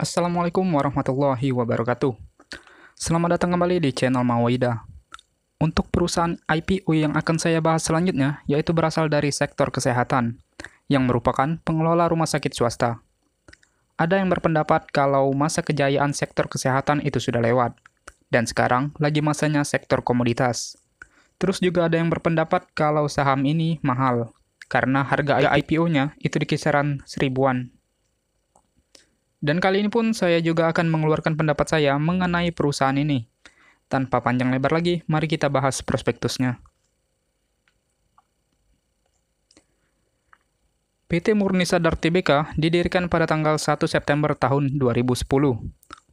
Assalamualaikum warahmatullahi wabarakatuh. Selamat datang kembali di channel Mawaida. Untuk perusahaan IPO yang akan saya bahas selanjutnya, yaitu berasal dari sektor kesehatan, yang merupakan pengelola rumah sakit swasta. Ada yang berpendapat kalau masa kejayaan sektor kesehatan itu sudah lewat, dan sekarang lagi masanya sektor komoditas. Terus juga ada yang berpendapat kalau saham ini mahal, karena harga IPO-nya itu di kisaran seribuan. Dan kali ini pun saya juga akan mengeluarkan pendapat saya mengenai perusahaan ini. Tanpa panjang lebar lagi, mari kita bahas prospektusnya. PT Murni Sadar Tbk didirikan pada tanggal 1 September tahun 2010.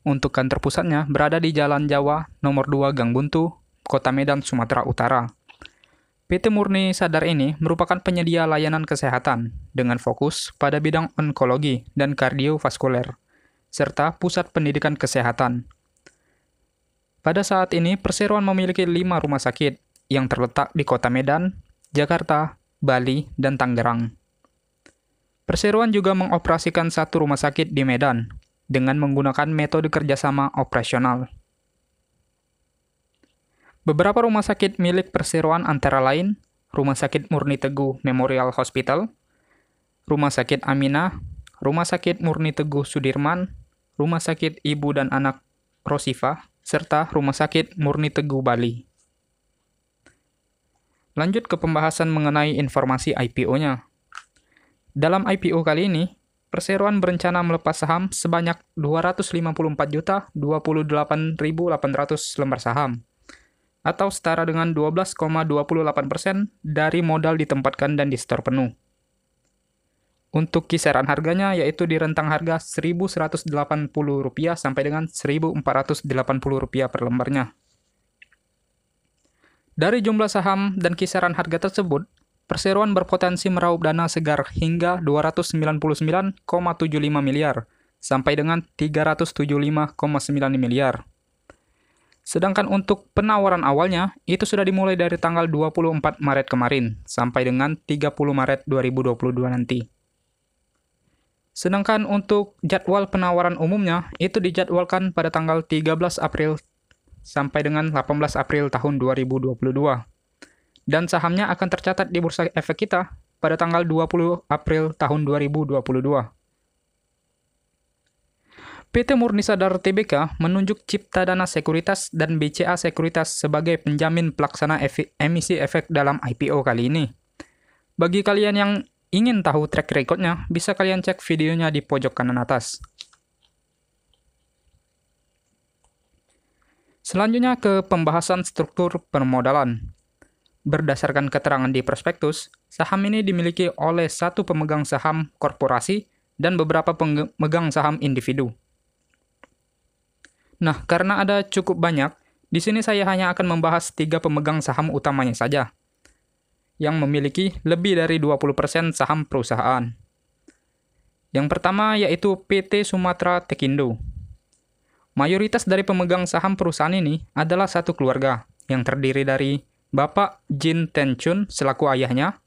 Untuk kantor pusatnya berada di Jalan Jawa, nomor 2 Gang Buntu, Kota Medan, Sumatera Utara. PT Murni Sadar ini merupakan penyedia layanan kesehatan dengan fokus pada bidang onkologi dan kardiovaskuler, serta pusat pendidikan kesehatan. Pada saat ini, perseroan memiliki 5 rumah sakit yang terletak di Kota Medan, Jakarta, Bali, dan Tangerang. Perseroan juga mengoperasikan 1 rumah sakit di Medan dengan menggunakan metode kerjasama operasional. Beberapa rumah sakit milik perseroan antara lain Rumah Sakit Murni Teguh Memorial Hospital, Rumah Sakit Aminah, Rumah Sakit Murni Teguh Sudirman, Rumah Sakit Ibu dan Anak Rosifa, serta Rumah Sakit Murni Teguh Bali. Lanjut ke pembahasan mengenai informasi IPO-nya. Dalam IPO kali ini, perseroan berencana melepas saham sebanyak 254.028.800 lembar saham, atau setara dengan 12,28% dari modal ditempatkan dan di-store penuh. Untuk kisaran harganya yaitu di rentang harga Rp1.180 sampai dengan Rp1.480 per lembarnya. Dari jumlah saham dan kisaran harga tersebut, perseroan berpotensi meraup dana segar hingga Rp299,75 miliar sampai dengan Rp375,9 miliar. Sedangkan untuk penawaran awalnya, itu sudah dimulai dari tanggal 24 Maret kemarin, sampai dengan 30 Maret 2022 nanti. Sedangkan untuk jadwal penawaran umumnya, itu dijadwalkan pada tanggal 13 April sampai dengan 18 April tahun 2022. Dan sahamnya akan tercatat di Bursa Efek kita pada tanggal 20 April tahun 2022. PT Murni Sadar Tbk menunjuk Cipta Dana Sekuritas dan BCA Sekuritas sebagai penjamin pelaksana emisi efek dalam IPO kali ini. Bagi kalian yang ingin tahu track record-nya, bisa kalian cek videonya di pojok kanan atas. Selanjutnya ke pembahasan struktur permodalan. Berdasarkan keterangan di prospektus, saham ini dimiliki oleh 1 pemegang saham korporasi dan beberapa pemegang saham individu. Nah, karena ada cukup banyak, di sini saya hanya akan membahas 3 pemegang saham utamanya saja, yang memiliki lebih dari 20% saham perusahaan. Yang pertama yaitu PT Sumatra Tekindo. Mayoritas dari pemegang saham perusahaan ini adalah satu keluarga, yang terdiri dari Bapak Jin Tenchun selaku ayahnya,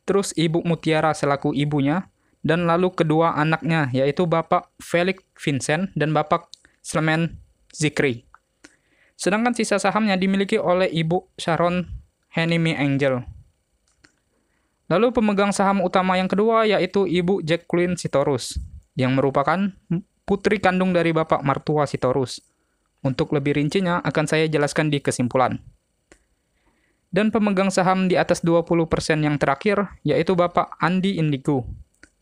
terus Ibu Mutiara selaku ibunya, dan lalu kedua anaknya yaitu Bapak Felix Vincent dan Bapak Sleman Zikri. Sedangkan sisa sahamnya dimiliki oleh Ibu Sharon Henimi Angel. Lalu pemegang saham utama yang kedua yaitu Ibu Jacqueline Sitorus, yang merupakan putri kandung dari Bapak Martua Sitorus. Untuk lebih rincinya akan saya jelaskan di kesimpulan. Dan pemegang saham di atas 20% yang terakhir yaitu Bapak Andi Indigo,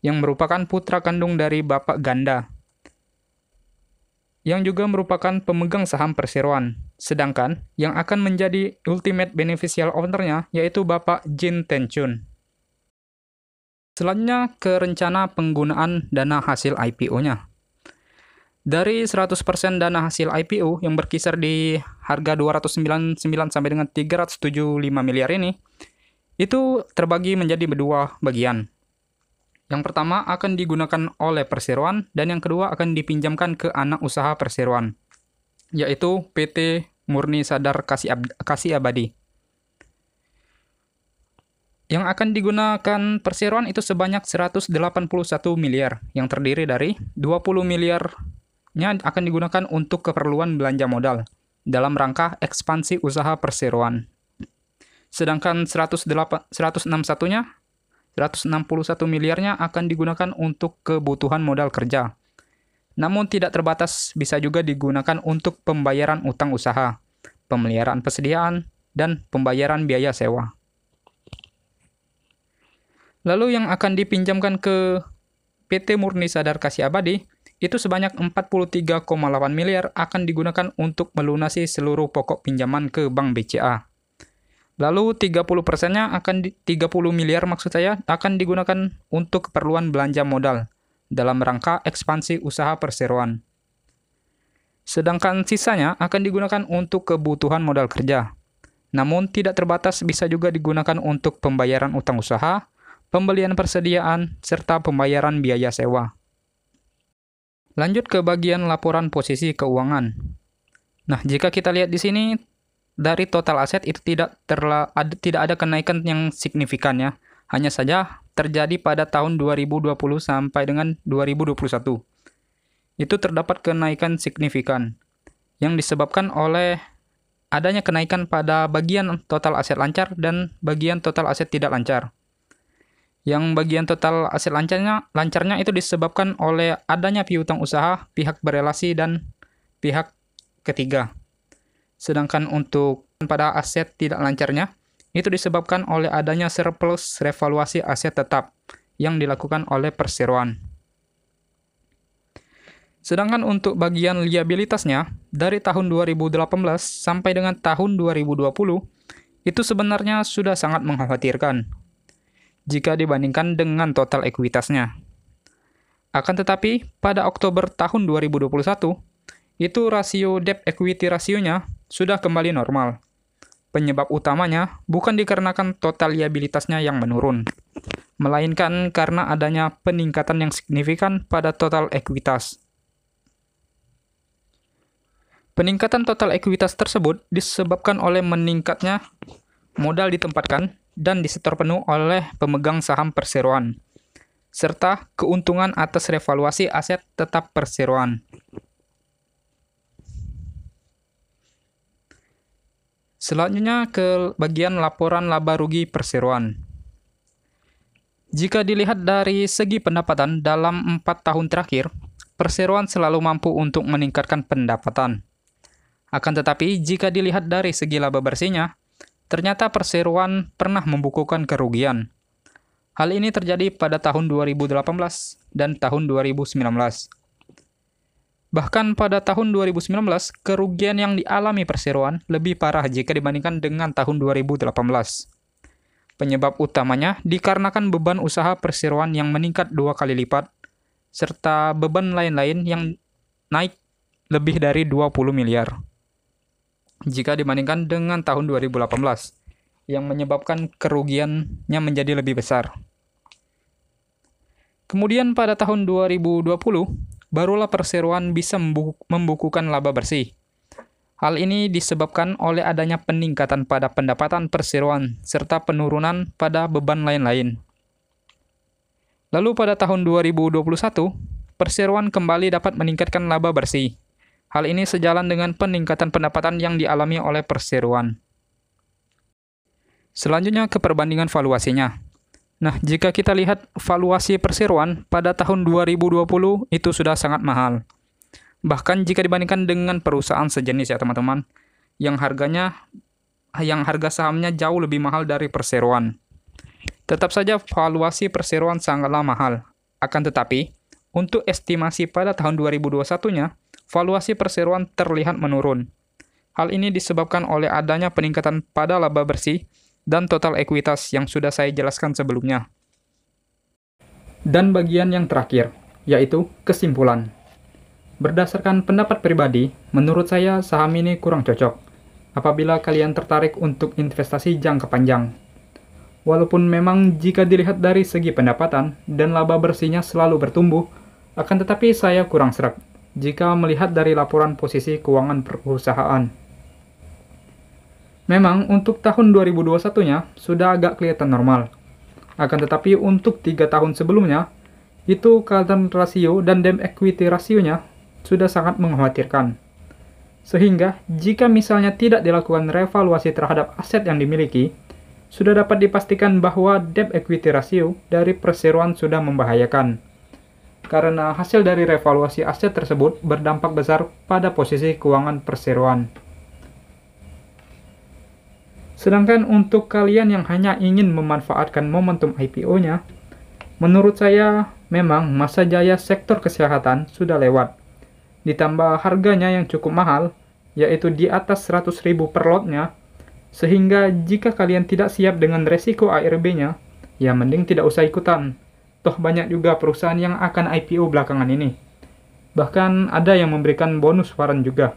yang merupakan putra kandung dari Bapak Ganda, yang juga merupakan pemegang saham perseroan. Sedangkan yang akan menjadi ultimate beneficial owner-nya yaitu Bapak Jin Tenchun. Selanjutnya ke rencana penggunaan dana hasil IPO-nya. Dari 100% dana hasil IPO yang berkisar di harga 299 sampai dengan 375 miliar ini, itu terbagi menjadi 2 bagian. Yang pertama akan digunakan oleh perseroan dan yang kedua akan dipinjamkan ke anak usaha perseroan, yaitu PT Murni Sadar Kasih Abadi. Yang akan digunakan perseroan itu sebanyak 181 miliar, yang terdiri dari 20 miliar akan digunakan untuk keperluan belanja modal dalam rangka ekspansi usaha perseroan. Sedangkan 161 miliarnya akan digunakan untuk kebutuhan modal kerja. Namun tidak terbatas, bisa juga digunakan untuk pembayaran utang usaha, pemeliharaan persediaan, dan pembayaran biaya sewa. Lalu yang akan dipinjamkan ke PT Murni Sadar Kasih Abadi itu sebanyak 43,8 miliar akan digunakan untuk melunasi seluruh pokok pinjaman ke Bank BCA. Lalu 30%-nya 30 miliar maksud saya akan digunakan untuk keperluan belanja modal dalam rangka ekspansi usaha perseroan. Sedangkan sisanya akan digunakan untuk kebutuhan modal kerja. Namun tidak terbatas, bisa juga digunakan untuk pembayaran utang usaha, pembelian persediaan, serta pembayaran biaya sewa. Lanjut ke bagian laporan posisi keuangan. Nah, jika kita lihat di sini, dari total aset itu tidak ada kenaikan yang signifikan ya. Hanya saja terjadi pada tahun 2020 sampai dengan 2021. Itu terdapat kenaikan signifikan yang disebabkan oleh adanya kenaikan pada bagian total aset lancar dan bagian total aset tidak lancar. Yang bagian total aset lancarnya itu disebabkan oleh adanya piutang usaha, pihak berelasi, dan pihak ketiga. Sedangkan untuk pada aset tidak lancarnya, itu disebabkan oleh adanya surplus revaluasi aset tetap yang dilakukan oleh perseroan. Sedangkan untuk bagian liabilitasnya, dari tahun 2018 sampai dengan tahun 2020, itu sebenarnya sudah sangat mengkhawatirkan jika dibandingkan dengan total ekuitasnya. Akan tetapi, pada Oktober tahun 2021, itu rasio debt equity rasionya sudah kembali normal. Penyebab utamanya bukan dikarenakan total liabilitasnya yang menurun, melainkan karena adanya peningkatan yang signifikan pada total ekuitas. Peningkatan total ekuitas tersebut disebabkan oleh meningkatnya modal ditempatkan dan disetor penuh oleh pemegang saham perseroan, serta keuntungan atas revaluasi aset tetap perseroan. Selanjutnya ke bagian laporan laba rugi perseroan. Jika dilihat dari segi pendapatan dalam 4 tahun terakhir, perseroan selalu mampu untuk meningkatkan pendapatan. Akan tetapi, jika dilihat dari segi laba bersihnya, ternyata perseroan pernah membukukan kerugian. Hal ini terjadi pada tahun 2018 dan tahun 2019. Bahkan pada tahun 2019, kerugian yang dialami perseroan lebih parah jika dibandingkan dengan tahun 2018. Penyebab utamanya dikarenakan beban usaha perseroan yang meningkat 2 kali lipat, serta beban lain-lain yang naik lebih dari 20 miliar. Jika dibandingkan dengan tahun 2018, yang menyebabkan kerugiannya menjadi lebih besar. Kemudian pada tahun 2020, barulah perseroan bisa membukukan laba bersih. Hal ini disebabkan oleh adanya peningkatan pada pendapatan perseroan, serta penurunan pada beban lain-lain. Lalu pada tahun 2021, perseroan kembali dapat meningkatkan laba bersih. Hal ini sejalan dengan peningkatan pendapatan yang dialami oleh perseroan. Selanjutnya ke perbandingan valuasinya. Nah, jika kita lihat valuasi perseroan pada tahun 2020 itu sudah sangat mahal. Bahkan jika dibandingkan dengan perusahaan sejenis ya teman-teman, yang harga sahamnya jauh lebih mahal dari perseroan. Tetap saja valuasi perseroan sangatlah mahal. Akan tetapi, untuk estimasi pada tahun 2021-nya, valuasi perseroan terlihat menurun. Hal ini disebabkan oleh adanya peningkatan pada laba bersih dan total ekuitas yang sudah saya jelaskan sebelumnya. Dan bagian yang terakhir, yaitu kesimpulan. Berdasarkan pendapat pribadi, menurut saya saham ini kurang cocok apabila kalian tertarik untuk investasi jangka panjang. Walaupun memang jika dilihat dari segi pendapatan dan laba bersihnya selalu bertumbuh, akan tetapi saya kurang sreg jika melihat dari laporan posisi keuangan perusahaan. Memang untuk tahun 2021-nya sudah agak kelihatan normal. Akan tetapi untuk 3 tahun sebelumnya, itu current ratio dan debt equity rasionya sudah sangat mengkhawatirkan. Sehingga, jika misalnya tidak dilakukan revaluasi terhadap aset yang dimiliki, sudah dapat dipastikan bahwa debt equity ratio dari perseroan sudah membahayakan. Karena hasil dari revaluasi aset tersebut berdampak besar pada posisi keuangan perseroan. Sedangkan untuk kalian yang hanya ingin memanfaatkan momentum IPO-nya, menurut saya memang masa jaya sektor kesehatan sudah lewat. Ditambah harganya yang cukup mahal, yaitu di atas 100.000 per lotnya, sehingga jika kalian tidak siap dengan resiko ARB-nya, ya mending tidak usah ikutan. Toh banyak juga perusahaan yang akan IPO belakangan ini. Bahkan ada yang memberikan bonus waran juga.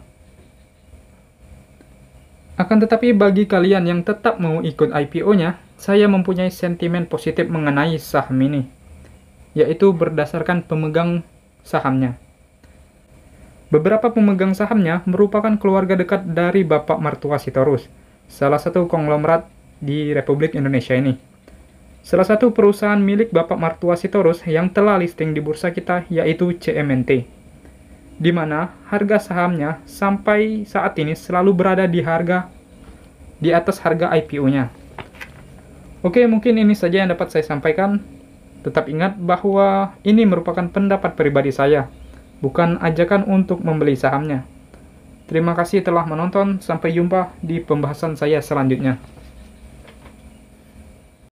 Akan tetapi bagi kalian yang tetap mau ikut IPO-nya, saya mempunyai sentimen positif mengenai saham ini, yaitu berdasarkan pemegang sahamnya. Beberapa pemegang sahamnya merupakan keluarga dekat dari Bapak Mertua Sitorus, salah satu konglomerat di Republik Indonesia ini. Salah satu perusahaan milik Bapak Mertua Sitorus yang telah listing di bursa kita yaitu CMNT, di mana harga sahamnya sampai saat ini selalu berada di atas harga IPO-nya. Oke, mungkin ini saja yang dapat saya sampaikan. Tetap ingat bahwa ini merupakan pendapat pribadi saya, bukan ajakan untuk membeli sahamnya. Terima kasih telah menonton, sampai jumpa di pembahasan saya selanjutnya.